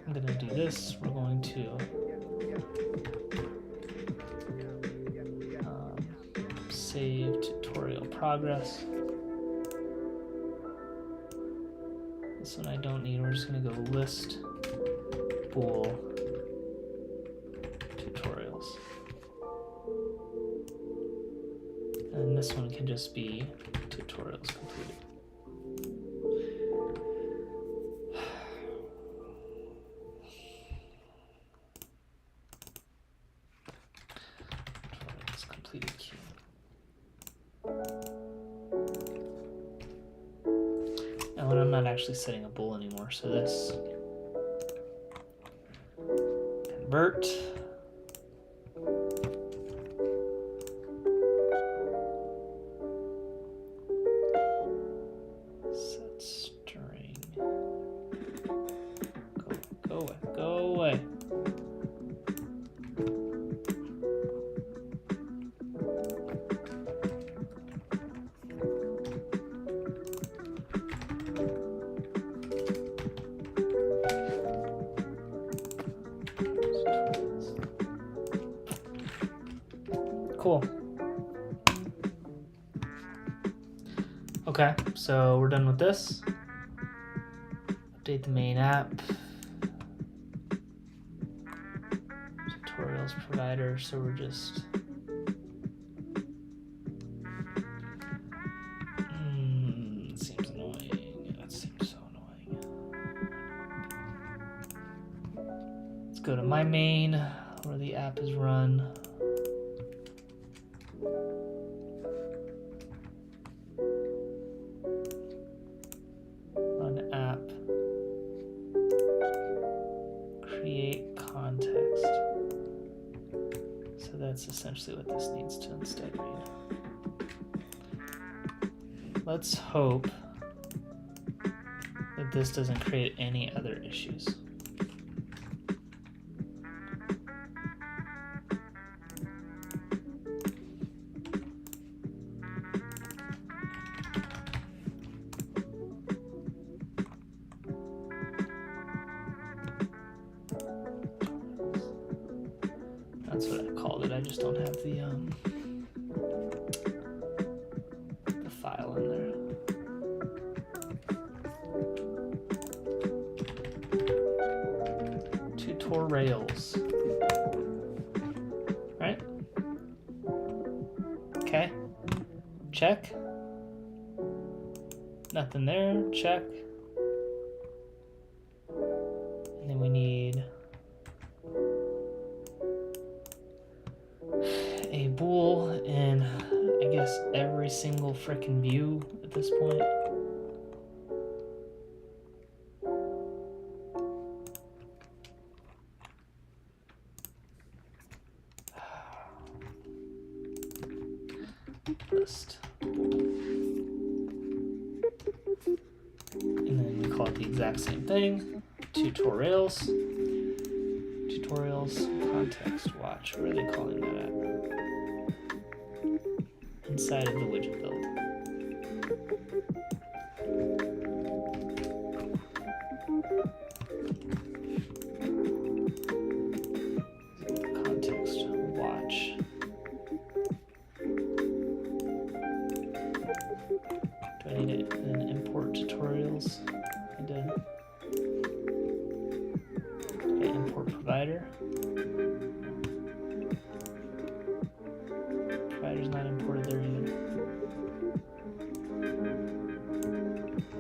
I'm gonna do this. We're going to save tutorial progress. This one I don't need. We're just gonna go list bool tutorials. And this one can just be tutorials completed. Tutorials completed key. Oh, and I'm not actually setting a bool anymore, so this convert. Set string. Go away, go away. Cool. Okay, so we're done with this. Update the main app. Tutorials provider, so we're just... It seems annoying. That seems so annoying. Let's go to my main, where the app is run. Run app. Create context. So that's essentially what this needs to instead read. Let's hope that this doesn't create any other issues. That's what I called it. I just don't have the file in there. Tutorials. Right? Okay. Check. Nothing there. Check. And then we need a bool in, I guess, every single frickin' view at this point. List. And then we call it the exact same thing. Tutorials. Tutorials context watch. What are they calling that at? Inside of the widget build. Context watch. Do I need to import tutorials? I did. Okay, import provider. Provider's not imported there either.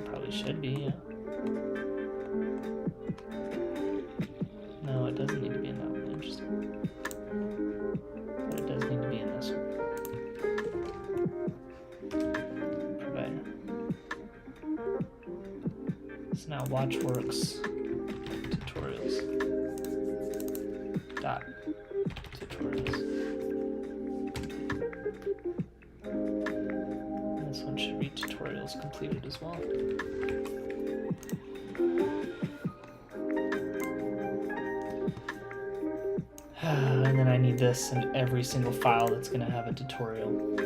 Probably should be, yeah. No, it doesn't need to be in that one. Interesting. But it does need to be in this one. Now WatchWorks tutorials dot tutorials. And this one should read tutorials completed as well. And then I need this in every single file that's going to have a tutorial.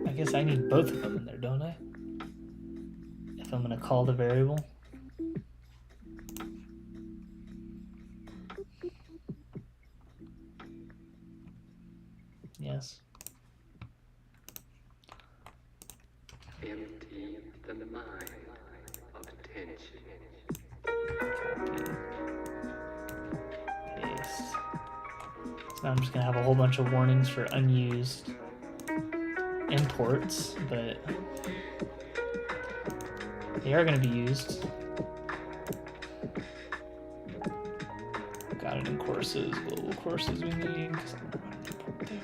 I guess I need both of them in there, don't I? If I'm going to call the variable. Yes. Empty the mind of attention. Paste. So now I'm just going to have a whole bunch of warnings for unused imports, but they are going to be used. Got it in courses, global courses we need, because I'm going to import there.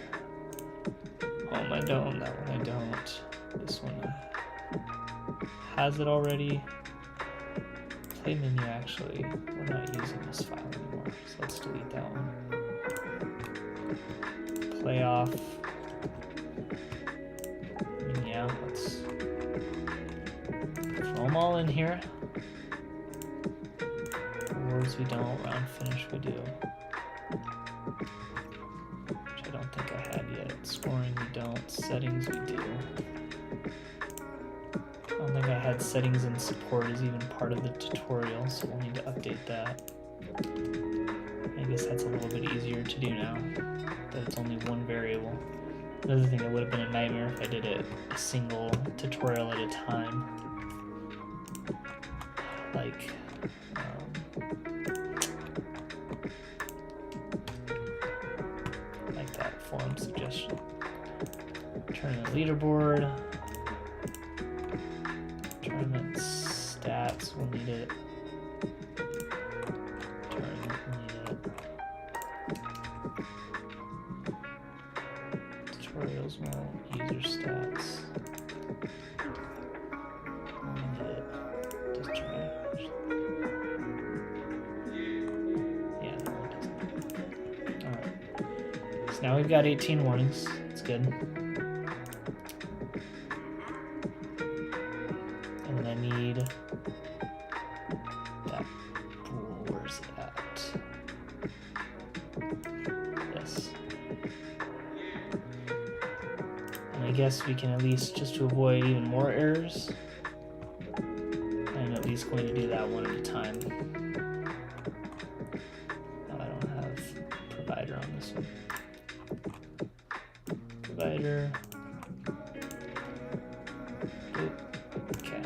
Home I don't, that one I don't. This one has it already. Play menu, actually, we're not using this file anymore, so let's delete that one. Play off. Yeah, let's throw them all in here. Rewards we don't, round finish we do. Which I don't think I had yet. Scoring we don't, settings we do. I don't think I had settings and support as even part of the tutorial, so we'll need to update that. I guess that's a little bit easier to do now, that it's only one variable. Another thing that would have been a nightmare if I did it a single tutorial at a time. Like, that forum suggestion. Tournament leaderboard. Tournament stats, we'll need it. Tournament, we'll need it. Tutorials, well, user stats. We'll need it. Just try. Yeah, no, it doesn't. Alright. So now we've got 18 warnings. It's good. And then I need that bool. Where's it at? This. And I guess we can at least, just to avoid even more errors, I'm at least going to do that one at a time. No, I don't have provider on this one. Provider. Oop. Okay.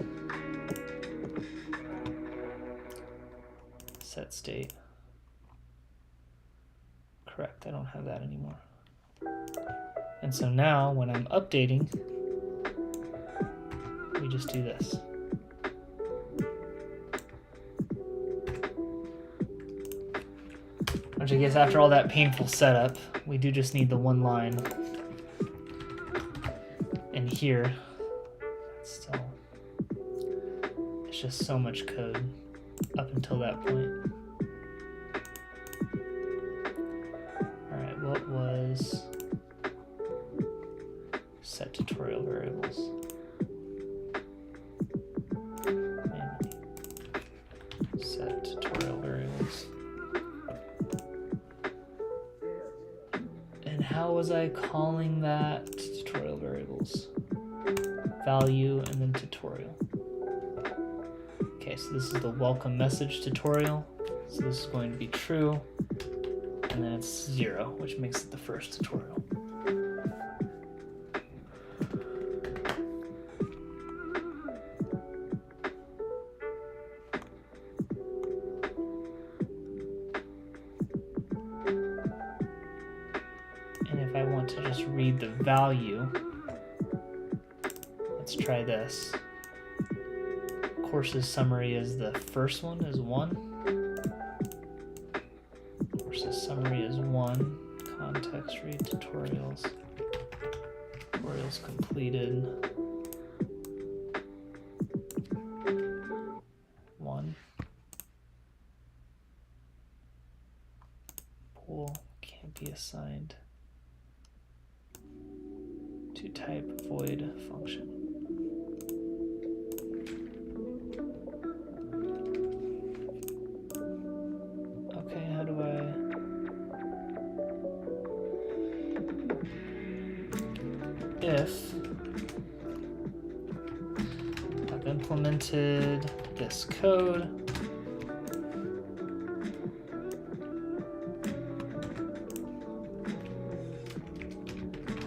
Set state. Correct, I don't have that anymore. And so now when I'm updating, we just do this. Which I guess after all that painful setup, we do just need the one line. And here, still, it's just so much code up until that point. Alright, what was set tutorial variables? Set tutorial variables. And how was I calling that tutorial variables? Value and then tutorial. Okay, so this is the welcome message tutorial. So this is going to be true. And then it's 0, which makes it the first tutorial. want to just read the value. Let's try this. Courses summary is the first one, is 1. Courses summary is 1. Context read tutorials. Tutorials completed. 1. Pool can't be assigned to type void function. Okay, how do if I've implemented this code,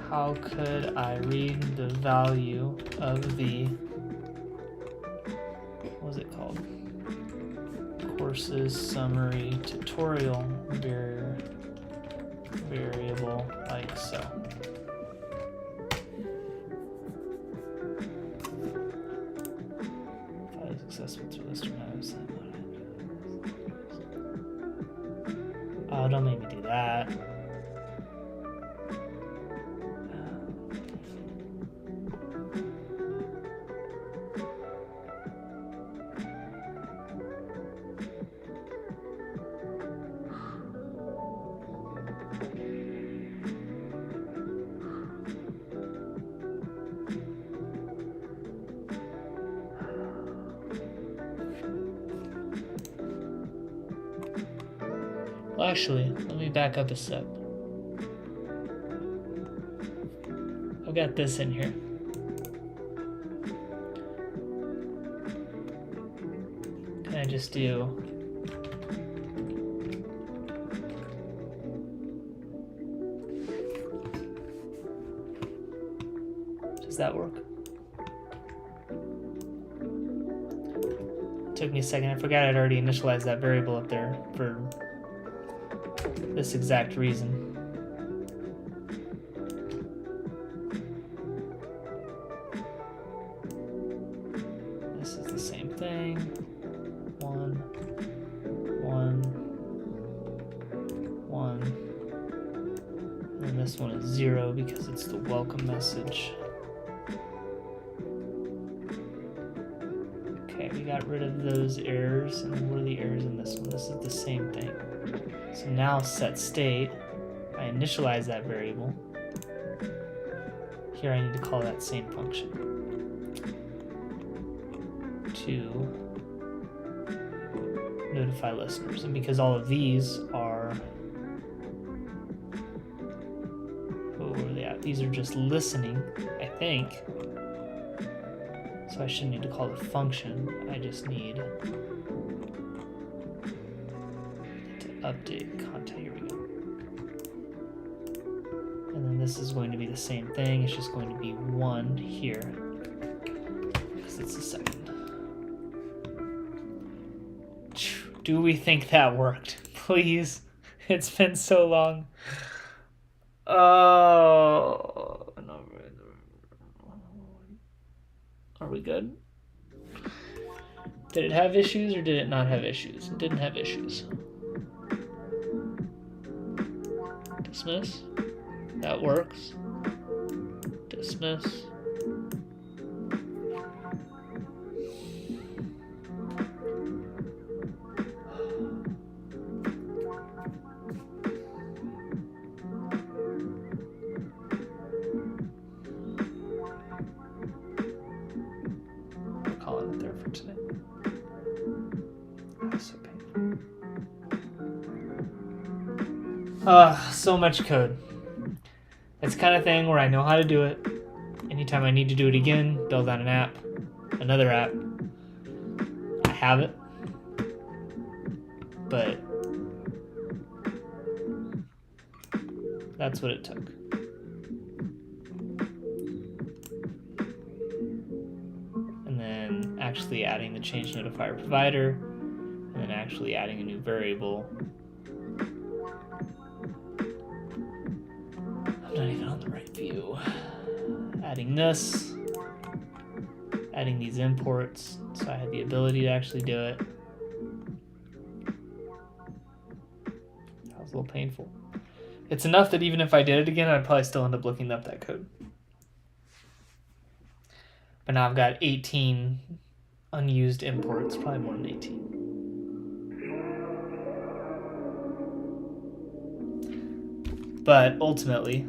how could I read the value of the, what was it called? Courses summary tutorial variable like so. File successful to list or not. Oh, don't make me do that. Well, actually, let me back up a step. I've got this in here. Can I just do does that work? Took me a second. I forgot I'd already initialized that variable up there for this exact reason. This is the same thing. 1, 1, 1. And this one is 0 because it's the welcome message. Okay, we got rid of those errors, and what are the errors in this one? This is the same thing. So now set state, I initialize that variable. Here I need to call that same function to notify listeners. And because all of these are, where are they at? These are just listening, I think. So I shouldn't need to call the function. I just need update content. Here we go. And then this is going to be the same thing. It's just going to be 1 here because it's the second. Do we think that worked? Please. It's been so long. Oh, no. Are we good? Did it have issues or did it not have issues? It didn't have issues. Dismiss. That works. Dismiss. We're calling it there for today. That's so painful. So much code. It's the kind of thing where I know how to do it. Anytime I need to do it again, build out an app, another app, I have it. But that's what it took. And then actually adding the change notifier provider, and then actually adding a new variable. I'm not even on do? Adding this, adding these imports, so I had the ability to actually do it. That was a little painful. It's enough that even if I did it again, I'd probably still end up looking up that code. But now I've got 18 unused imports, probably more than 18. But ultimately,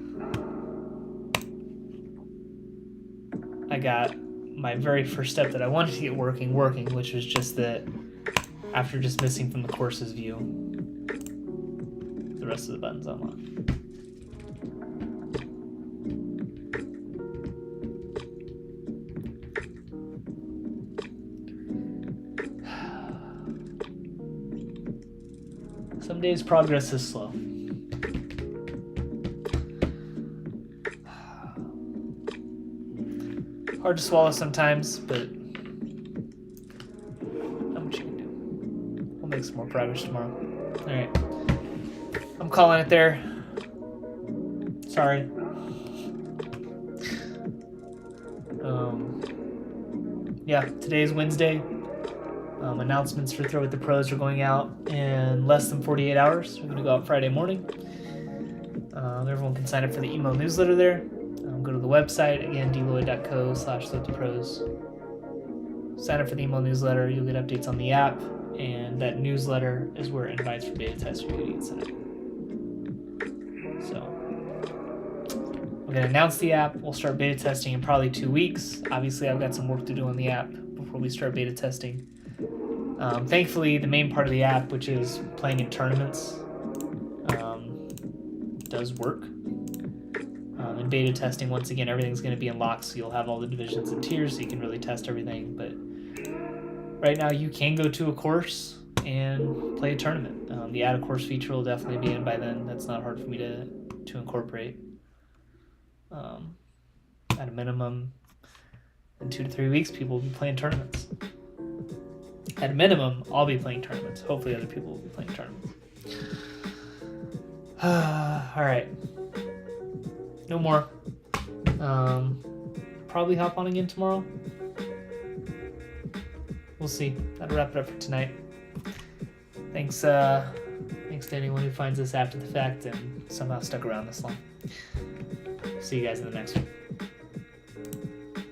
I got my very first step that I wanted to get working, which was just that after just missing from the courses view, the rest of the buttons unlock. Some days progress is slow. Hard to swallow sometimes, but not much you can do. We'll make some more progress tomorrow. Alright. I'm calling it there. Sorry. Yeah, today's Wednesday. Announcements for Throw with the Pros are going out in less than 48 hours. We're going to go out Friday morning. Everyone can sign up for the email newsletter there. Go to the website, again, deloy.co/throwwiththepros. Sign up for the email newsletter. You'll get updates on the app, and that newsletter is where invites for beta tests are going to get sent out. So we're going to announce the app. We'll start beta testing in probably 2 weeks. Obviously, I've got some work to do on the app before we start beta testing. Thankfully, the main part of the app, which is playing in tournaments, does work. In beta testing, once again, everything's going to be in lock, so you'll have all the divisions and tiers, so you can really test everything. But right now, you can go to a course and play a tournament. The add a course feature will definitely be in by then. That's not hard for me to incorporate. At a minimum, in 2 to 3 weeks, people will be playing tournaments. At a minimum, I'll be playing tournaments. Hopefully other people will be playing tournaments. Alright. No more. Probably hop on again tomorrow. We'll see. That'll wrap it up for tonight. Thanks to anyone who finds this after the fact and somehow stuck around this long. See you guys in the next one.